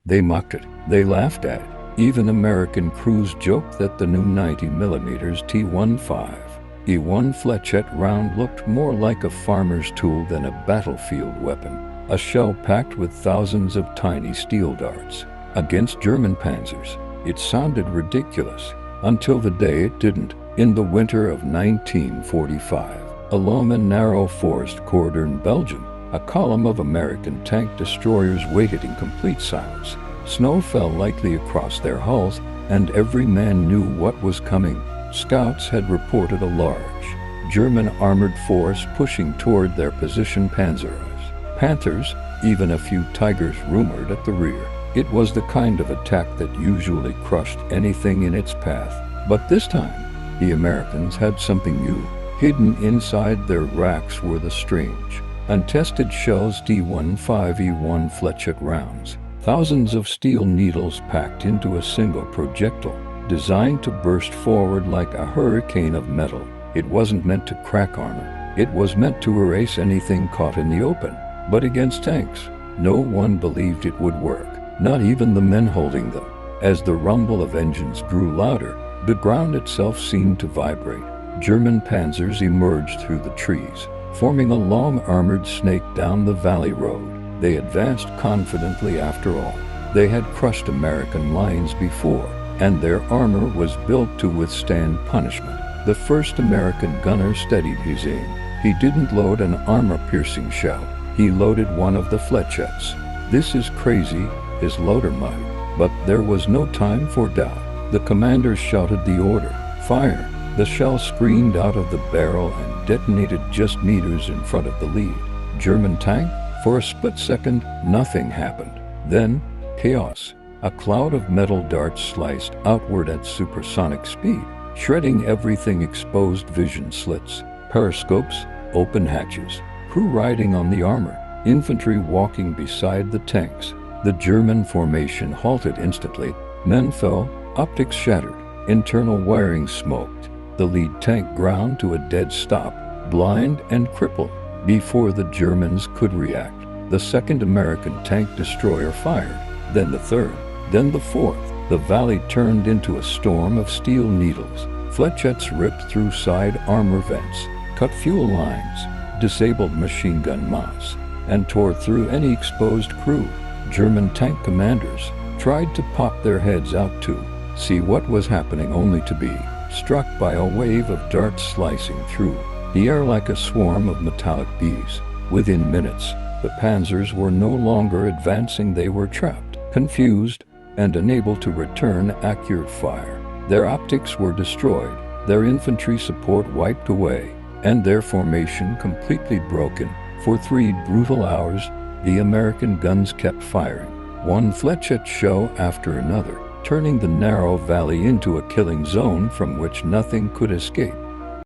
They mocked it. They laughed at it. Even American crews joked that the new 90mm T15E1 Flechette round looked more like a farmer's tool than a battlefield weapon, a shell packed with thousands of tiny steel darts. Against German Panzers, it sounded ridiculous, until the day it didn't. In the winter of 1945, along a narrow forest corridor in Belgium, a column of American tank destroyers waited in complete silence. Snow fell lightly across their hulls, and every man knew what was coming. Scouts had reported a large German armored force pushing toward their position. Panthers, even a few Tigers rumored at the rear. It was the kind of attack that usually crushed anything in its path. But this time, the Americans had something new. Hidden inside their racks were the strange, untested shells T15E1 Flechette rounds. Thousands of steel needles packed into a single projectile, designed to burst forward like a hurricane of metal. It wasn't meant to crack armor. It was meant to erase anything caught in the open. But against tanks, no one believed it would work, not even the men holding them. As the rumble of engines grew louder, the ground itself seemed to vibrate. German panzers emerged through the trees, forming a long armored snake down the valley road. They advanced confidently after all. They had crushed American lines before, and their armor was built to withstand punishment. The first American gunner steadied his aim. He didn't load an armor-piercing shell. He loaded one of the Flechettes. "This is crazy," his loader muttered. But there was no time for doubt. The commander shouted the order. "Fire!" The shell screamed out of the barrel and detonated just meters in front of the lead German tank. For a split second, nothing happened. Then, chaos. A cloud of metal darts sliced outward at supersonic speed, shredding everything. Exposed vision slits, periscopes, open hatches, crew riding on the armor, infantry walking beside the tanks. The German formation halted instantly. Men fell, optics shattered, internal wiring smoked. The lead tank ground to a dead stop, blind and crippled. Before the Germans could react, the second American tank destroyer fired, then the third, then the fourth. The valley turned into a storm of steel needles. Flechettes ripped through side armor vents, cut fuel lines, disabled machine gun mounts, and tore through any exposed crew. German tank commanders tried to pop their heads out to see what was happening, only to be struck by a wave of darts slicing through the air like a swarm of metallic bees. Within minutes, the Panzers were no longer advancing. They were trapped, confused, and unable to return accurate fire. Their optics were destroyed, their infantry support wiped away, and their formation completely broken. For 3 brutal hours, the American guns kept firing, one Flechette shell after another, turning the narrow valley into a killing zone from which nothing could escape.